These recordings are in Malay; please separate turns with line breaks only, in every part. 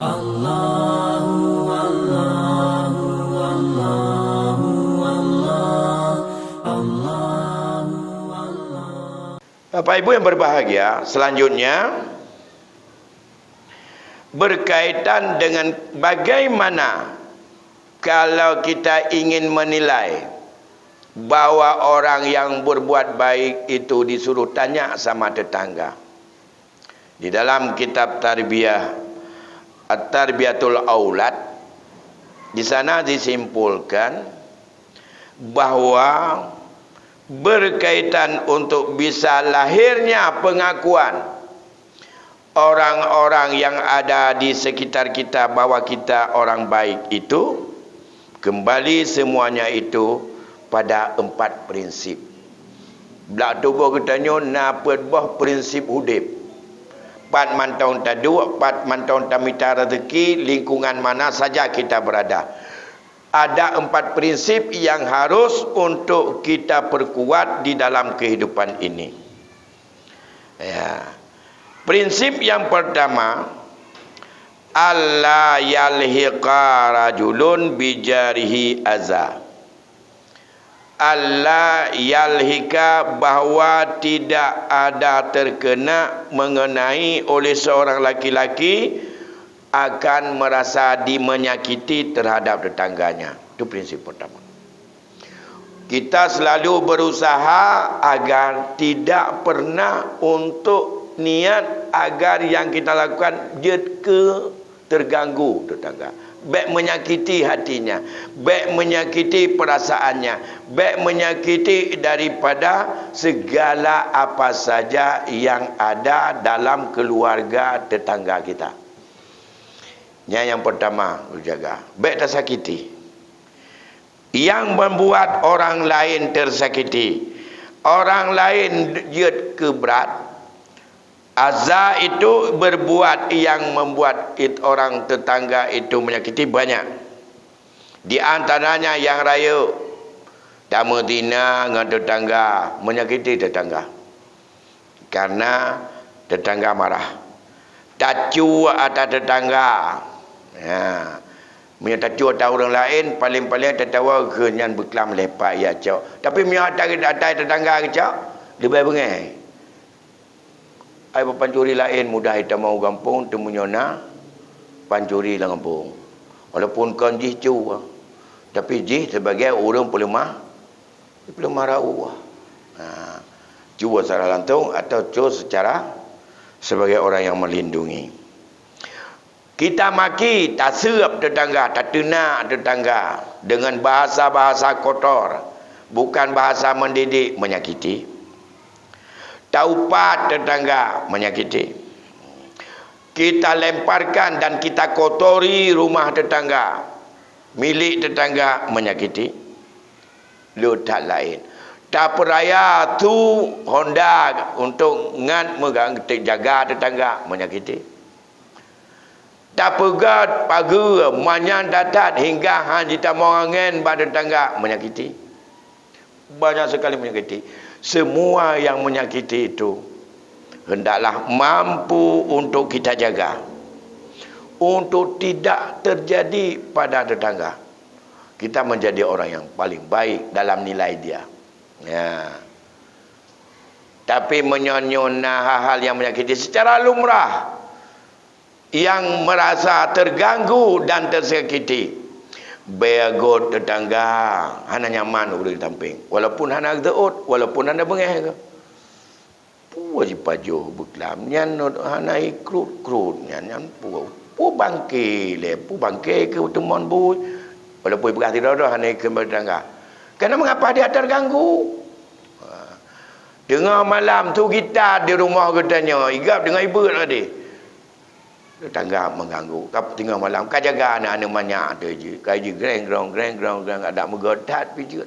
Allahu Allahu Allahu Allah Allahu Allah.
Bapak Ibu yang berbahagia, selanjutnya berkaitan dengan bagaimana kalau kita ingin menilai bahawa orang yang berbuat baik itu disuruh tanya sama tetangga. Di dalam kitab tarbiyah At-Tarbiyatul Aulad, di sana disimpulkan bahawa berkaitan untuk bisa lahirnya pengakuan orang-orang yang ada di sekitar kita bahawa kita orang baik itu, kembali semuanya itu pada 4 prinsip. Belak tubuh katanya napa bah prinsip hidup. 4 mantau tadu, 4 mantau tamita rezeki, lingkungan mana saja kita berada. Ada 4 prinsip yang harus untuk kita perkuat di dalam kehidupan ini. Ya. Prinsip yang pertama, alla yalhiqa rajulun bijarihi azza. Allah yalhika, bahawa tidak ada terkena mengenai oleh seorang laki-laki akan merasa dimenyakiti terhadap tetangganya. Itu prinsip pertama. Kita selalu berusaha agar tidak pernah untuk niat agar yang kita lakukan dia terganggu tetangga. Baik menyakiti hatinya, baik menyakiti perasaannya, baik menyakiti daripada segala apa saja yang ada dalam keluarga tetangga kita. Yang pertama, jaga baik tersakiti. Yang membuat orang lain tersakiti, orang lain dia keberat. Azza itu berbuat yang membuat orang tetangga itu menyakiti banyak. Di antaranya yang raya, tamu tina dengan tetangga, menyakiti tetangga. Karena tetangga marah. Tacu atas tetangga. Ya. Punya tacu atas orang lain, paling-paling tertawa kenyan beklam lepak ya cok. Tapi punya atas tetangga ke cok, lebih bengai. Ai pancuri lain mudah kita mau gampung temunyona pancuri lah gampung. Walaupun kan jih cu, tapi jih sebagai orang pelemah, pelemah rau. Nah, cu secara langsung atau cu secara sebagai orang yang melindungi. Kita maki tak serap tetangga, tak tenak tetangga dengan bahasa-bahasa kotor, bukan bahasa mendidik, menyakiti. Taupat tetangga, menyakiti. Kita lemparkan dan kita kotori rumah tetangga, milik tetangga, menyakiti. Lu tak lain. Tak peraya tu Honda untuk ngan megang jaga tetangga, menyakiti. Tak pegat pagi manyan datat hingga hanjita morangen pada tetangga, menyakiti. Banyak sekali menyakiti. Semua yang menyakiti itu hendaklah mampu untuk kita jaga, untuk tidak terjadi pada tetangga. Kita menjadi orang yang paling baik dalam nilai dia. Ya. Tapi menyonyona hal-hal yang menyakiti secara lumrah, yang merasa terganggu dan tersakiti, beagot tetangga hana nyaman boleh ditamping, walaupun hana geut, walaupun hana bengeh ke wajib pajo beklam nyan hana ikrut nyan pu bangke le pu bangke ke teman boy, walaupun berarti dah hana ke tetangga. Karena mengapa dia terganggu? Dengar malam tu kita di rumah katanya igap dengan ibu tadi, tetangga mengganggu. Kau tinggal malam, kau jaga anak-anak banyak tu je. Kau je greng-grong, ada megodat pijut.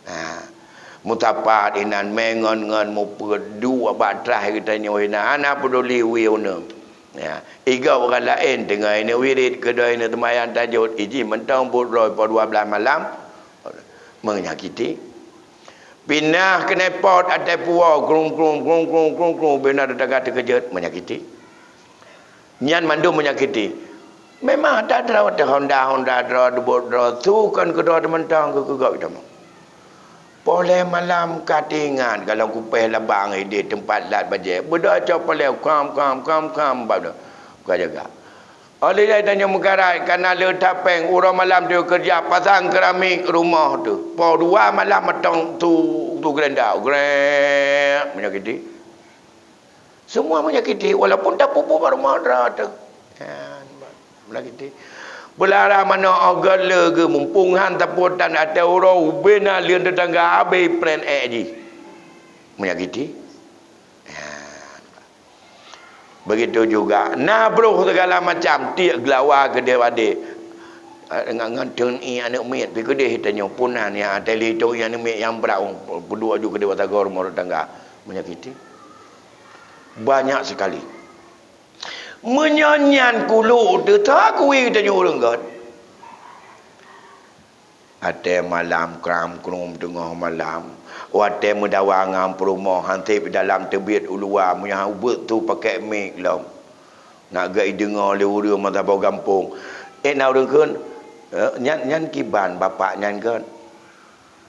Nah, mutapat inan mengon-ngon mu perdua batrah katanya wina anak peduli wiuna. Ya, iga orang lain tengah ini wirid kedua ini temayan tajud iji mentang budroy pada 12 malam menyakiti. Pindah ke nepot atas puau grung bina tetangga terkejut, menyakiti. Nyan mandu menyakiti. Memang ada Honda draw tu kan kedua mentang ke kita mau. Boleh malam katingan kalau kupeh labang di tempat lat baje. Budak cak boleh kam pada. Buka jaga. Oleh dia tanya mukarai kerana letak peng urang malam dia kerja pasang keramik rumah tu. Po 2 malam metong tu gerenda. Grek menyakiti. Semua menyakiti walaupun tak pupu rumah dah tu. Menyakiti. Belara mana agak ke mumpung han taputan ada orang ubena lian tetangga abai plan ji. Menyakiti. Begitu juga nabruh segala macam tiak gelawa ke dia adik. Dengan ni anak mit pergi dia tanya punan ya teli tu yang mit yang berau berdua juga dia tagor rumah tetangga. Menyakiti. Banyak sekali. Menyanyian kulu tu tak kui tanya orang kan. Ada malam kram krum tengah malam. Wate mendawang perumah hantip dalam tebit ulua punya ubet tu pakai mic lam. Nak gai dengar le urang mata bau kampung. Nak urang kan nyan kiban bapak nyan kan.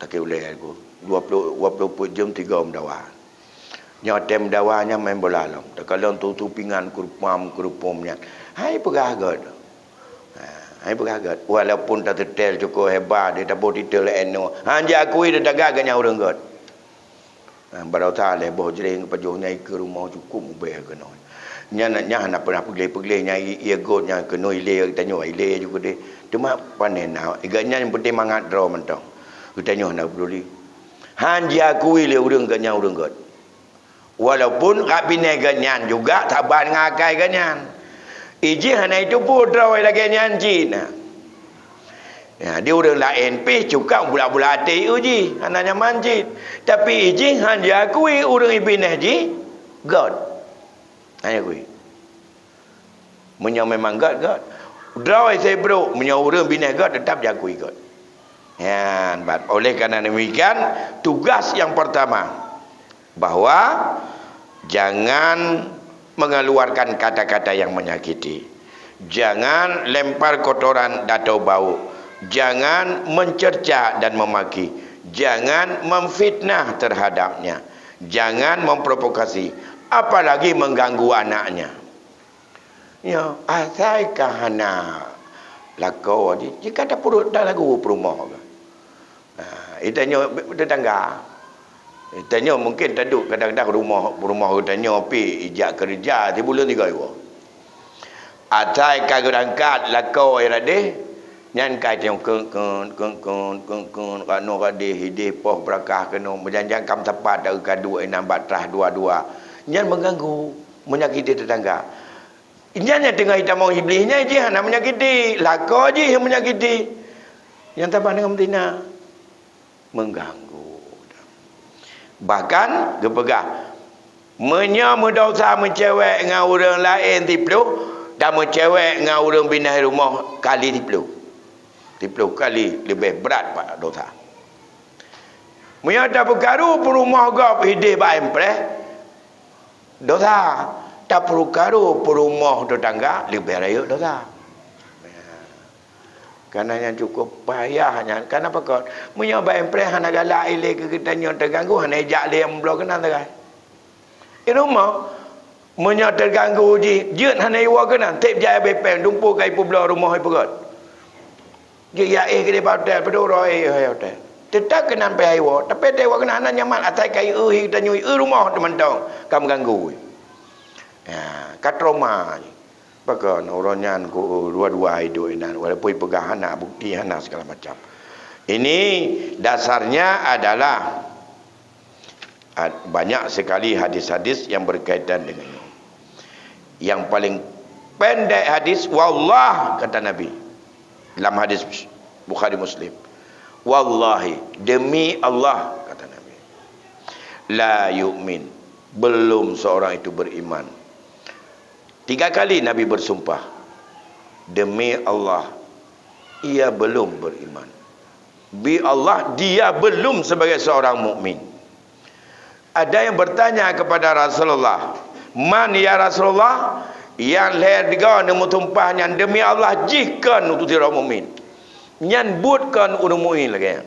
Tak boleh aku. 20 jam 3 mendawang. Nyotem dawanya main bola lam. Tak kalau tu pingan kurupamnya. Hai pegagat. Hai pegagat. Walaupun tak detail cukup hebat dia tak boleh detail eno. Hanja aku dia dagang nya orang gat. Barau ta le boh jering pajuh nyai ke rumah cukup mubeh ke noi. Nya nak pernah pergi nyai ia got nya ke noi le tanya ile juga dia. Cuma panen nah. Iganya yang penting mangat draw mentong. Tanya nak peduli. Hanja aku le urang nya orang gat. Walaupun kat bini ganyan juga tak ban ngakai ganyan. Iji hana itu pun drawai lagi nyanji nah. Ya, dia orang lain pi cuka bulat-bulat hati uji hananya manjit. Tapi iji hanya akui orang ibinah ji God. Hanya akui. Munya memang God. Drawai saya bro, munya orang binah God tetap diakui God. Ya, oleh kerana demikian tugas yang pertama bahawa jangan mengeluarkan kata-kata yang menyakiti. Jangan lempar kotoran atau bau. Jangan mencerca dan memaki. Jangan memfitnah terhadapnya. Jangan memprovokasi. Apalagi mengganggu anaknya. Ya, asai kahana lakau aja. Jika ada perut dah lagu perumah. Itanya tetangga. Tanya mungkin taduk kadang-kadang rumah tanya pi ijak kerja di bulan 3 euro. Atai kagurangkat lakau era de nyan kai teng keng kano kade hidih poh berakah keno menjanjang kam tepat dak kadu enam batrah dua-dua. Nyan mengganggu menyakiti tetangga. Nyan tengah hitam iblisnya je nak menyakiti, lakau je yang menyakiti. Yang tambah dengan betina mengganggu. Bahkan gepegah mendosa mencewek dengan orang lain tiplu dan mencewek dengan orang binah rumah kali tiplu kali lebih berat pak dosa. Menyata perkara perumah gap hidih baik dosa. Tak perkara perumah tetangga lebih raya dosa. Karena yang cukup payahnya. Kenapa kau? Menyoba empre hana galak ile ke kita nyon terganggu hana ejak le yang blok kena terai. Rumah menyo terganggu ji, jeut hana iwa kena, tip jaya bepeng dumpu kai publo rumah ai pegot. Je ya ke de hotel pedoro hotel. Tetap kena pe iwa, tapi dewa kena hana nyaman atai kai kita nyui rumah teman dong, kam ganggu. Ya, katroma. Bahkan orangnya dua-dua hidup ini walaupun pegang anak bukti anak segala macam. Ini dasarnya adalah banyak sekali hadis-hadis yang berkaitan dengan ini. Yang paling pendek hadis wallah kata Nabi dalam hadis Bukhari Muslim. Wallahi demi Allah kata Nabi. La yu'min belum seorang itu beriman. 3 kali Nabi bersumpah demi Allah ia belum beriman. Bi Allah dia belum sebagai seorang mukmin. Ada yang bertanya kepada Rasulullah, "Man ya Rasulullah?" Yang lega nemu tumpah nyan demi Allah jihkan untuk tidak mukmin. Nyan buatkan urang mukmin lagi.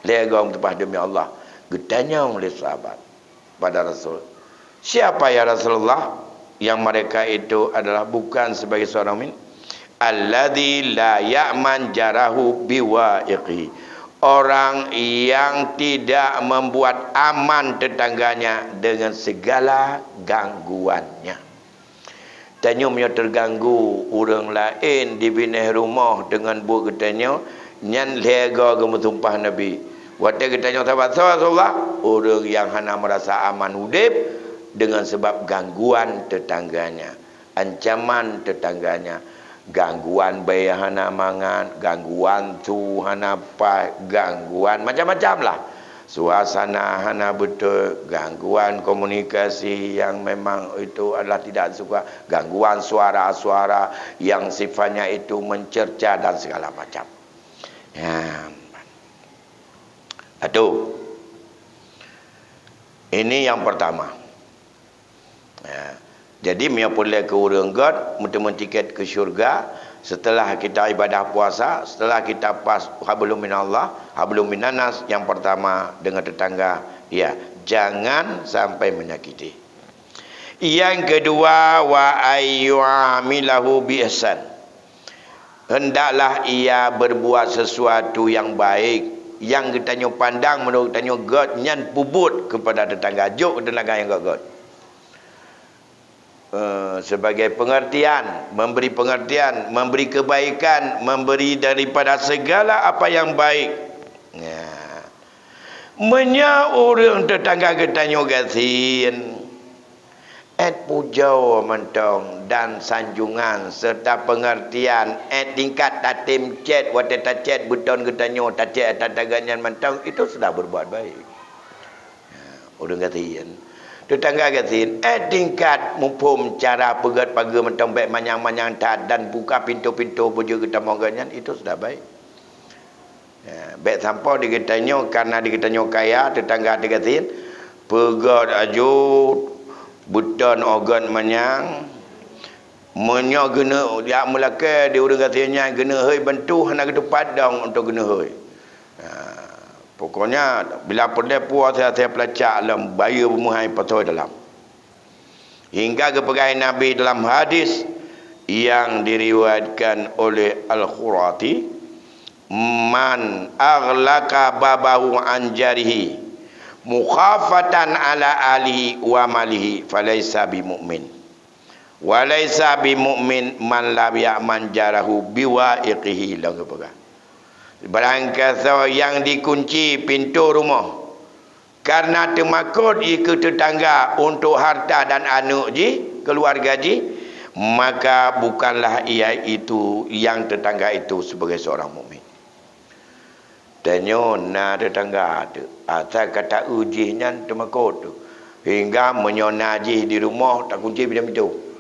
Lega tumpah demi Allah. Getanya oleh sahabat pada Rasul. Siapa ya Rasulullah? Yang mereka itu adalah bukan sebagai seorang mukmin. Alladzi la ya'man jarahu biwa'iqi. Orang yang tidak membuat aman tetangganya dengan segala gangguannya. Tanya punya terganggu orang lain di binah rumah dengan buat ketanya nyan lega gemu tumpah Nabi. Waktu ketanya sahabat Rasulullah, orang yang hana merasa aman hidup dengan sebab gangguan tetangganya, ancaman tetangganya, gangguan bayi hana mangan, gangguan tu hana apa, gangguan macam-macam lah. Suasana hana betul, gangguan komunikasi yang memang itu adalah tidak suka, gangguan suara-suara yang sifatnya itu mencerca dan segala macam. Ya. Aduh. Ini yang pertama. Ya. Jadi menyapulai ke urang God, muntah tiket ke syurga. Setelah kita ibadah puasa, setelah kita pas hablum minallah, hablum minanas, yang pertama dengan tetangga, ya, jangan sampai menyakiti. Yang kedua, wa ayyamilahu bi ihsan. Hendaklah ia berbuat sesuatu yang baik, yang kita pandang menurut kita God nyan pubut kepada tetangga, jok tetangga yang God. Sebagai pengertian, memberi pengertian, memberi kebaikan, memberi daripada segala apa yang baik. Ya. Menya orang tetangga ketanyo gasin pujau mentong dan sanjungan serta pengertian tingkat tatim chat wate tacet buton ketanyo tacet tataganyan mentong itu sudah berbuat baik. Ya. Orang gasin tetangga gatin tingkat mumpum cara pegat pagar mentong baik manyang-manyang tak dan buka pintu-pintu puja kita monganyan itu sudah baik. Ya, baik sampai dikatanya karena dikatanya kaya tetangga dikatin pegat aju buton organ manyang menyo gena dia melaka dia urang katanya gena hei bantu hana ke padang untuk gena hei. Pokoknya bila pernah puas saya pelacak dalam bayar bermuhai patoi dalam. Hingga kepegai Nabi dalam hadis yang diriwayatkan oleh Al-Khurati, man aghlaqa babahu an jarihi mukhafatan ala alihi wa malihi falaysa bimumin. Wa laysa bimumin man lam ya'man jarahu biwa'iqihi lang kepegai. Barang kata yang dikunci pintu rumah karena temakut ikut tetangga untuk harta dan anak ji, keluarga ji, maka bukanlah ia itu yang tetangga itu sebagai seorang mukmin. Tanya na tetangga tu, asal kata ujinya temakut tu, hingga menyonaji di rumah tak kunci pintu.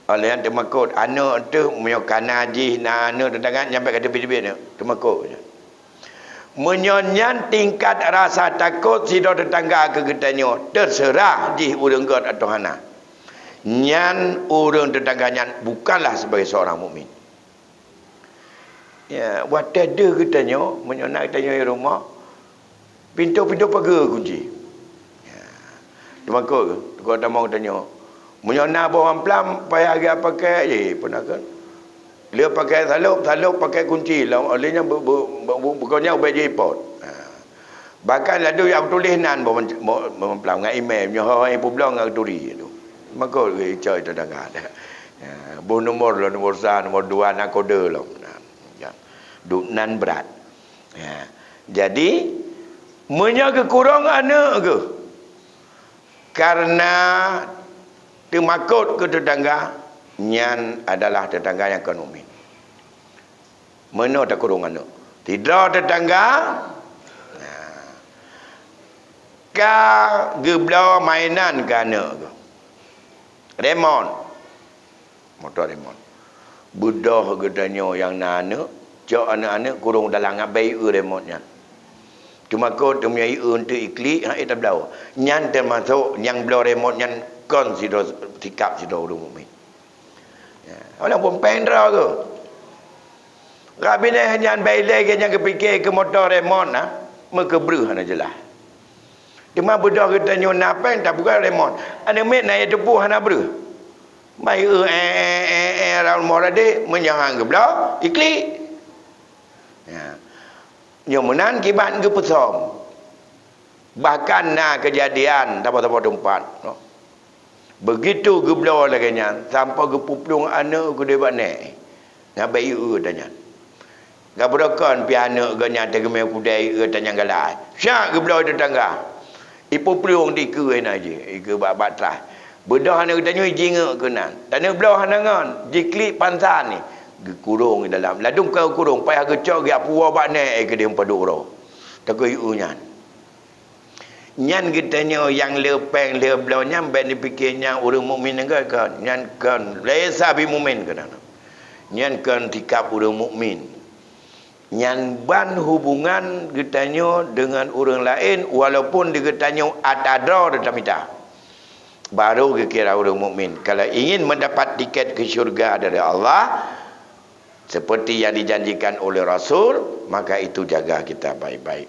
Oleh yang temakut anak tu menyokan haji na anak tetangga sampai kata bibir ni temakut je. Menyonyan tingkat rasa takut si tetangga ke ketanya terserah ji urang God atau hana. Nyan urang tetangga nyan bukanlah sebagai seorang mukmin. Ya, waktu ada ketanya menyonak ketanya di rumah pintu-pintu pagar kunci. Ya. Temakut ke? Kau tak mau tanya. Menyona bawang pelam payah agak pakai je pernah kan dia pakai salup pakai kunci lah olehnya bukannya ubah je pot. Bahkan ladu yang tulis nan bawang pelam dengan email punya orang yang pulang dengan turi tu maka dia cari tetangga ada bu nomor lah nomor 1 nomor 2 nak kode lah duk nan berat. Jadi menjaga kurang anak ke karena temakut ke tetangga nyan adalah tetangga yang ekonomi. Mana tak kurung anak. Tidak tetangga ka gebla mainan ke anak ke. Remon. Motor remon. Budah gedanya yang na anak, cak anak-anak kurung dalam ngabai remote-nya. Cuma kau tu punya untuk iklik, itu belau. Nyan termasuk yang belau remote nyan kon sido sikap sido orang mukmin. Ya, orang pun pendra tu. Rabine nyan bailai ke yang kepikir ke motor remote mekebruh ana jelas. Cuma budak kita nyona pen tak bukan remote. Ana met naik tepuh ana bru. Mai raul morade menyang ke belau iklik. Ya. Nyomunan kibat ke pesom. Bahkan kejadian dapat tempat, no. Begitu ke belau lagi nya sampai ke puplung anak ke debat ni. Ngabai tanya. Gabrokan piano ganya tegeme kudai tanya galai. Syak ke belau tetangga. Ipu pelung di ke aja, ke babat lah. Bedah hana tanya jinga kenan. Tanya belah hana ngan, jiklik pansan ni. Kurung dalam. Ladung kau kurung payah gecok dia puwa bak ne ke dia paduro. Takoi unyan. Nyan kitanya yang lepeng le belah nyam ben dipikirnya orang mukmin ke kan. Nyan kan lesa bi mukmin kan. Nyan kan tikap orang mukmin. Nyan ban hubungan getanya dengan orang lain walaupun digetanya atadra detamita. Baru kira orang mukmin. Kalau ingin mendapat tiket ke syurga dari Allah seperti yang dijanjikan oleh Rasul, maka itu jaga kita baik-baik.